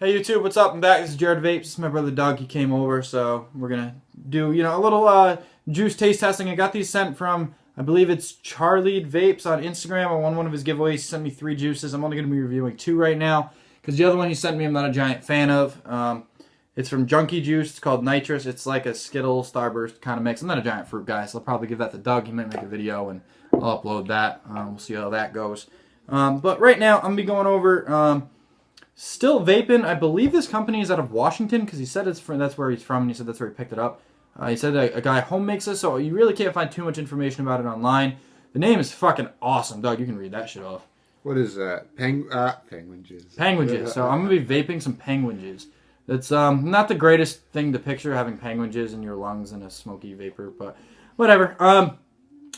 Hey YouTube, what's up? I'm back. This is Jared Vapes. This is my brother Doug. He came over, so we're gonna do a little juice taste testing. I got these sent from, I believe it's Charlie Vapes on Instagram. I won one of his giveaways. He sent me 3 juices. I'm only gonna be reviewing 2 right now because the other one he sent me I'm not a giant fan of. It's from Junkie Juice. It's called Nitrous. It's like a Skittles Starburst kind of mix. I'm not a giant fruit guy, so I'll probably give that to Doug. He might make a video and I'll upload that. We'll see how that goes. But right now I'm gonna be going over. Still vaping. I believe this company is out of Washington because he said that's where he's from, and he said that's where he picked it up. He said a guy home makes this, so you really can't find too much information about it online. The name is fucking awesome. Doug, you can read that shit off. What is that? Penguin Jizz. Penguin Jizz. So I'm going to be vaping some Penguin Jizz. It's not the greatest thing to picture, having Penguin Jizz in your lungs and a smoky vapor, but whatever.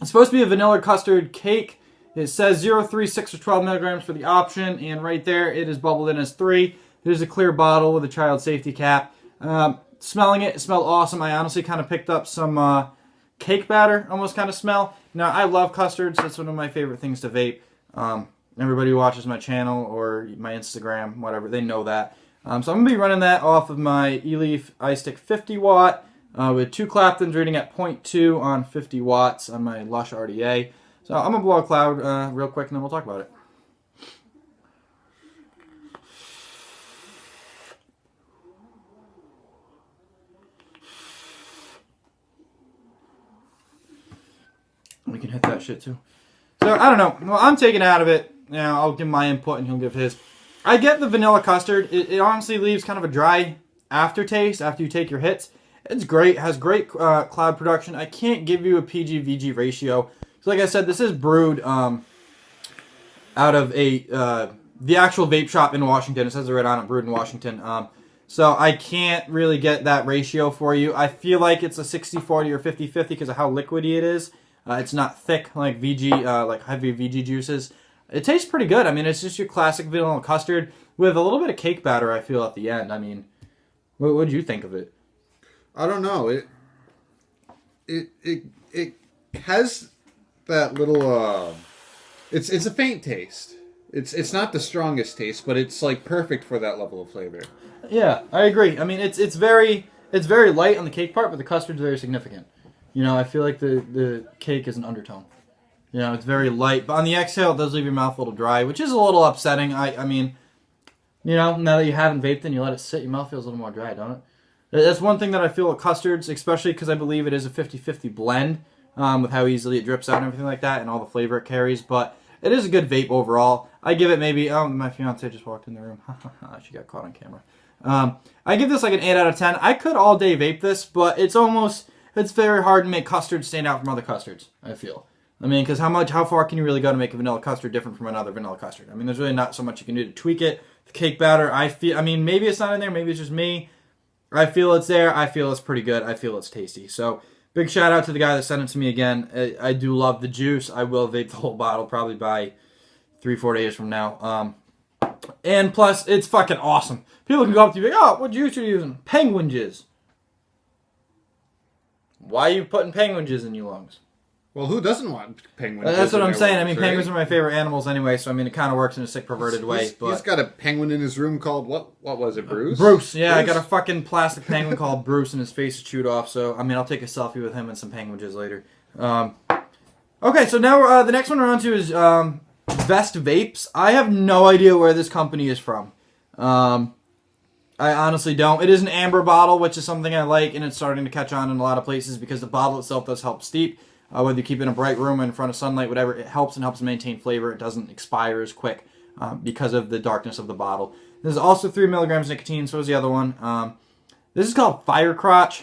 It's supposed to be a vanilla custard cake. It says 0, 3, 6, or 12 milligrams for the option, and right there it is bubbled in as 3. There's a clear bottle with a child safety cap. Smelling it smelled awesome. I honestly kind of picked up some cake batter, almost kind of smell. Now, I love custards. That's one of my favorite things to vape. Everybody who watches my channel or my Instagram, whatever, they know that. So I'm going to be running that off of my eLeaf iStick 50 watt with 2 Claptons rating at 0.2 on 50 watts on my Lush RDA. So I'm going to blow a cloud real quick and then we'll talk about it. We can hit that shit too. So I don't know. Well, I'm taking out of it. Now I'll give my input and he'll give his. I get the vanilla custard. It honestly leaves kind of a dry aftertaste after you take your hits. It's great. It has great cloud production. I can't give you a PG-VG ratio. So like I said, this is brewed out of the actual vape shop in Washington. It says it right on it, brewed in Washington. So I can't really get that ratio for you. I feel like it's a 60-40 or 50-50 because of how liquidy it is. It's not thick like VG, like heavy VG juices. It tastes pretty good. I mean, it's just your classic vanilla custard with a little bit of cake batter, I feel, at the end. I mean, what did you think of it? I don't know. It has that little it's a faint taste. It's not the strongest taste, but it's like perfect for that level of flavor. Yeah, I agree. I mean, it's very light on the cake part, but the custard's very significant. You know, I feel like the cake is an undertone. You know, it's very light, but on the exhale, it does leave your mouth a little dry, which is a little upsetting. I mean, you know, now that you haven't vaped and you let it sit, your mouth feels a little more dry, don't it? That's one thing that I feel with custards, especially because I believe it is a 50-50 blend. With how easily it drips out and everything like that and all the flavor it carries. But it is a good vape overall. I give it maybe... Oh, my fiance just walked in the room. She got caught on camera. I give this like an 8 out of 10. I could all day vape this, but it's very hard to make custards stand out from other custards, I feel. I mean, because how far can you really go to make a vanilla custard different from another vanilla custard? I mean, there's really not so much you can do to tweak it. The cake batter, I mean, maybe it's not in there. Maybe it's just me. I feel it's there. I feel it's pretty good. I feel it's tasty. So... big shout out to the guy that sent it to me again. I do love the juice. I will vape the whole bottle probably by 3-4 days from now. And plus, it's fucking awesome. People can go up to you and be like, oh, what juice are you using? Penguin Jizz. Why are you putting Penguin Jizz in your lungs? Well, who doesn't want penguin? That's what I'm saying. I mean, penguins are my favorite animals anyway, so I mean, it kind of works in a sick, perverted way. But he's got a penguin in his room called, what was it, Bruce? Bruce, yeah. Bruce? I got a fucking plastic penguin called Bruce, and his face is chewed off, so, I mean, I'll take a selfie with him and some Penguin Jizz later. Okay, so now the next one we're on to is Vest Vapes. I have no idea where this company is from. I honestly don't. It is an amber bottle, which is something I like, and it's starting to catch on in a lot of places because the bottle itself does help steep. Whether you keep it in a bright room, in front of sunlight, whatever, it helps and helps maintain flavor. It doesn't expire as quick because of the darkness of the bottle. There's also 3 milligrams nicotine, so is the other one. This is called Fire Crotch.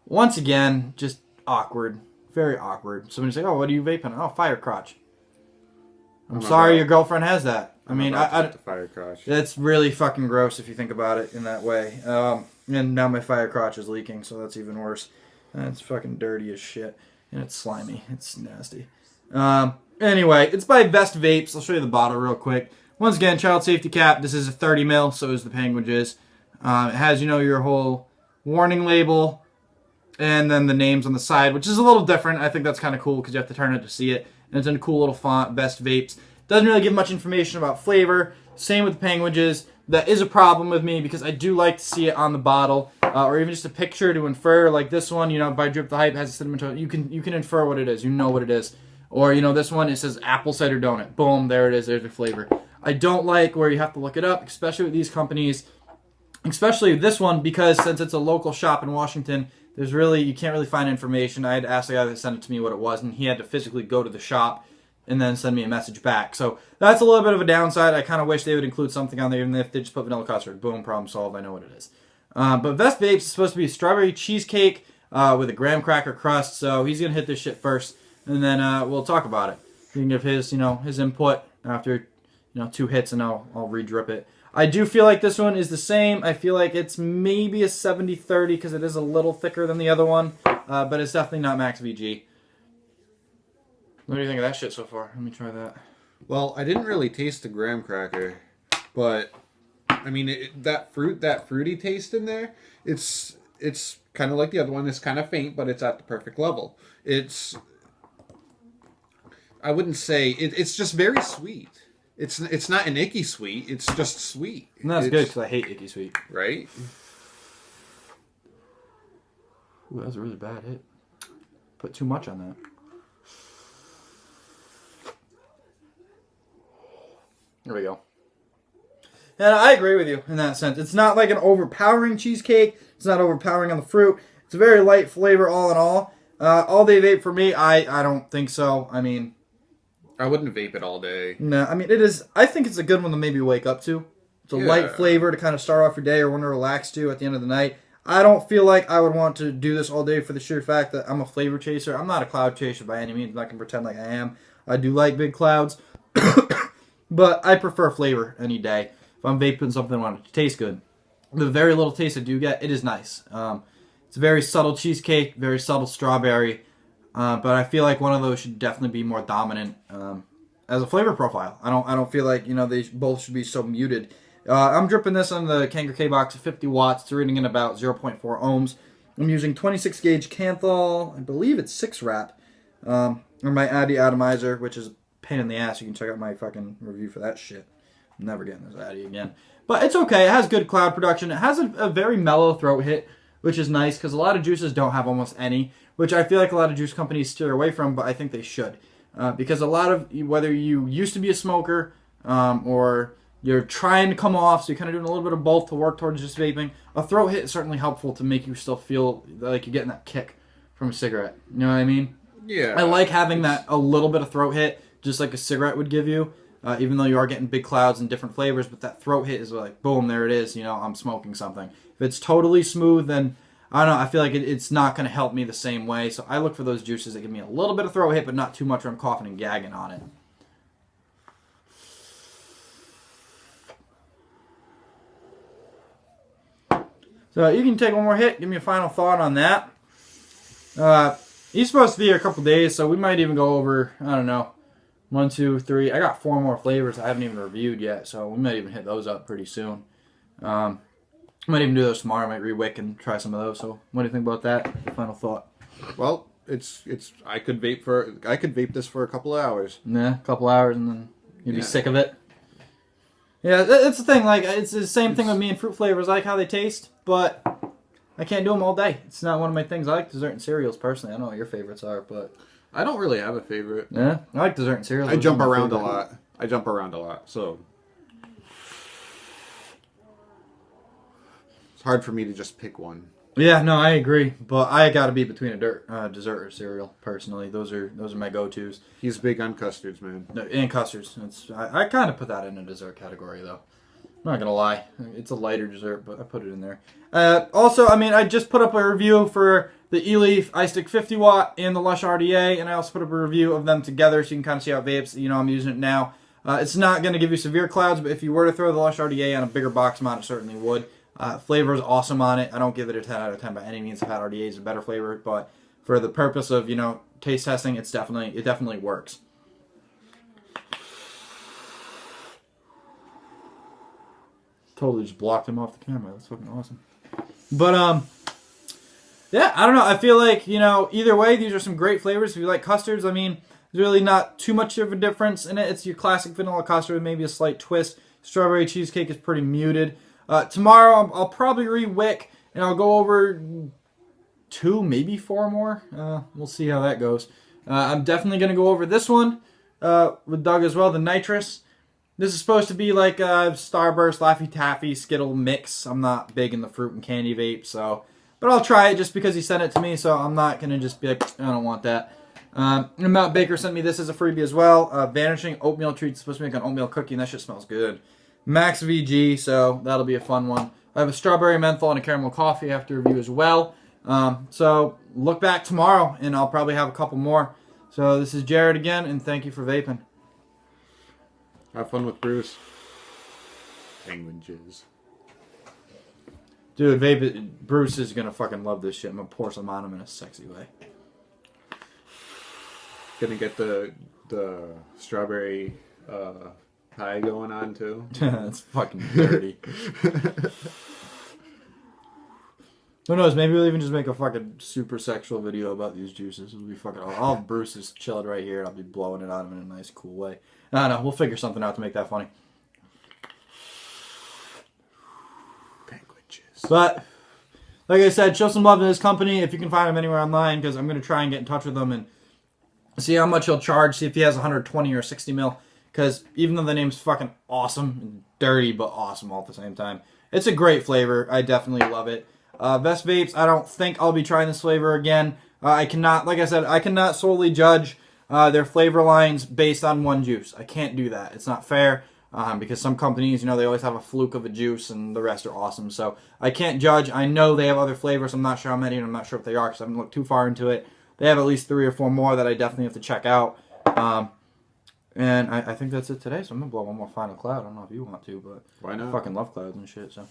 Once again, just awkward. Very awkward. Somebody's like, oh, what are you vaping? Oh, Fire Crotch. I'm sorry your girlfriend has that. I mean, Fire Crotch. That's really fucking gross if you think about it in that way. And now my Fire Crotch is leaking, so that's even worse. It's fucking dirty as shit. And it's slimy. It's nasty. Anyway, it's by Vest Vapes. I'll show you the bottle real quick. Once again, child safety cap. This is a 30 mil, so is the Penguin Jizz. It has, you know, your whole warning label. And then the names on the side, which is a little different. I think that's kind of cool because you have to turn it to see it. And it's in a cool little font, Vest Vapes. Doesn't really give much information about flavor. Same with the Penguin Jizz. that is a problem with me because I do like to see it on the bottle, or even just a picture to infer. Like this one, you know, by Drip the Hype has a cinnamon toast. You can infer what it is. You know what it is. Or, you know, this one, it says apple cider donut. Boom, there it is. There's the flavor. I don't like where you have to look it up, especially with these companies, especially this one, because since it's a local shop in Washington, you can't really find information. I had asked the guy that sent it to me what it was, and he had to physically go to the shop and then send me a message back. So that's a little bit of a downside. I kind of wish they would include something on there, even if they just put vanilla custard. Boom, problem solved. I know what it is. But Vest Vapes is supposed to be a strawberry cheesecake with a graham cracker crust, so he's going to hit this shit first, and then we'll talk about it. He can give his, his input after, 2 hits, and I'll re-drip it. I do feel like this one is the same. I feel like it's maybe a 70-30 because it is a little thicker than the other one, but it's definitely not Max VG. What do you think of that shit so far? Let me try that. Well, I didn't really taste the graham cracker, but I mean that fruity taste in there. It's kind of like the other one. It's kind of faint, but it's at the perfect level. I wouldn't say it's just very sweet. It's not an icky sweet. It's just sweet. And that's good because I hate icky sweet. Right? Ooh, that was a really bad hit. Put too much on that. There we go. And I agree with you in that sense. It's not like an overpowering cheesecake. It's not overpowering on the fruit. It's a very light flavor all in all. All day vape for me, I don't think so. I mean, I wouldn't vape it all day. No, I mean, it is. I think it's a good one to maybe wake up to. It's a light flavor to kind of start off your day or want to relax to at the end of the night. I don't feel like I would want to do this all day for the sheer fact that I'm a flavor chaser. I'm not a cloud chaser by any means. I'm not going to pretend like I am. I do like big clouds. But I prefer flavor any day. If I'm vaping something, I want it to taste good. The very little taste I do get, it is nice. It's a very subtle cheesecake, very subtle strawberry. But I feel like one of those should definitely be more dominant as a flavor profile. I don't feel like they both should be so muted. I'm dripping this on the Kangaroo K box at 50 watts. It's reading in about 0.4 ohms. I'm using 26 gauge Kanthal. I believe it's 6 wrap. Or my Addy atomizer, which is pain in the ass. You can check out my fucking review for that shit. I'm never getting this Addy again. But it's okay. It has good cloud production. It has a very mellow throat hit, which is nice because a lot of juices don't have almost any, which I feel like a lot of juice companies steer away from, but I think they should. Because a lot of, whether you used to be a smoker or you're trying to come off, so you're kind of doing a little bit of both to work towards just vaping, a throat hit is certainly helpful to make you still feel like you're getting that kick from a cigarette. You know what I mean? Yeah. I like having that a little bit of throat hit, just like a cigarette would give you, even though you are getting big clouds and different flavors, but that throat hit is like, boom, there it is, I'm smoking something. If it's totally smooth, then, I don't know, I feel like it's not going to help me the same way, so I look for those juices that give me a little bit of throat hit, but not too much where I'm coughing and gagging on it. So you can take one more hit, give me a final thought on that. He's supposed to be here a couple days, so we might even go over, I don't know, 1, 2, 3. I got 4 more flavors I haven't even reviewed yet, so we might even hit those up pretty soon. I might even do those tomorrow. I might re-wick and try some of those. So what do you think about that? Your final thought? Well, I could vape this for a couple of hours. Yeah, a couple hours and then you'd be sick of it. Yeah, that's the thing. Like, it's the same thing with me and fruit flavors. I like how they taste, but I can't do them all day. It's not one of my things. I like dessert and cereals personally. I don't know what your favorites are, but I don't really have a favorite. Yeah, I like dessert and cereals. I jump around a lot. So it's hard for me to just pick one. Yeah, no, I agree, but I got to be between a dessert or cereal personally. Those are my go-tos. He's big on custards, man. No, and custards. I kind of put that in a dessert category though. I'm not gonna lie, it's a lighter dessert, but I put it in there. Also, I mean, I just put up a review for the eLeaf iStick 50 watt and the Lush RDA, and I also put up a review of them together so you can kind of see how it vapes. I'm using it now. It's not going to give you severe clouds, but if you were to throw the Lush RDA on a bigger box mount, it certainly would. Flavor is awesome on it. I don't give it a 10 out of 10 by any means. I've had RDAs a better flavor, but for the purpose of taste testing, it definitely works. Totally just blocked him off the camera. That's fucking awesome. But yeah, I don't know. I feel like either way, these are some great flavors. If you like custards, I mean, there's really not too much of a difference in it. It's your classic vanilla custard with maybe a slight twist. Strawberry cheesecake is pretty muted. Tomorrow I'll probably re-wick and I'll go over 2, maybe 4 more. We'll see how that goes. I'm definitely going to go over this one with Doug as well, the nitrous. This is supposed to be like a Starburst, Laffy Taffy, Skittle mix. I'm not big in the fruit and candy vape, so... But I'll try it just because he sent it to me, so I'm not going to just be like, I don't want that. And Mount Baker sent me this as a freebie as well. Vanishing Oatmeal Treats. Supposed to make an oatmeal cookie, and that shit smells good. Max VG, so that'll be a fun one. I have a strawberry menthol and a caramel coffee after review as well. So look back tomorrow, and I'll probably have a couple more. So this is Jared again, and thank you for vaping. Have fun with Bruce. Penguin jizz. Dude, vape. Bruce is gonna fucking love this shit. I'm gonna pour some on him in a sexy way. Gonna get the strawberry pie going on too. That's fucking dirty. Who knows? Maybe we'll even just make a fucking super sexual video about these juices. It'll be fucking. I'll have Bruce's chilled right here, and I'll be blowing it on him in a nice, cool way. I don't know. We'll figure something out to make that funny. But, like I said, show some love to this company if you can find him anywhere online, because I'm going to try and get in touch with him and see how much he'll charge, see if he has 120 or 60 mil, because even though the name's fucking awesome, and dirty, but awesome all at the same time, it's a great flavor. I definitely love it. Vest Vapes, I don't think I'll be trying this flavor again. I cannot, like I said, I cannot solely judge their flavor lines based on one juice. I can't do that. It's not fair. Because some companies, you know, they always have a fluke of a juice and the rest are awesome. So I can't judge. I know they have other flavors. I'm not sure how many, and I'm not sure if they are because I haven't looked too far into it. They have at least 3 or 4 more that I definitely have to check out. And I think that's it today. So I'm going to blow one more final cloud. I don't know if you want to, but why not? I fucking love clouds and shit. So.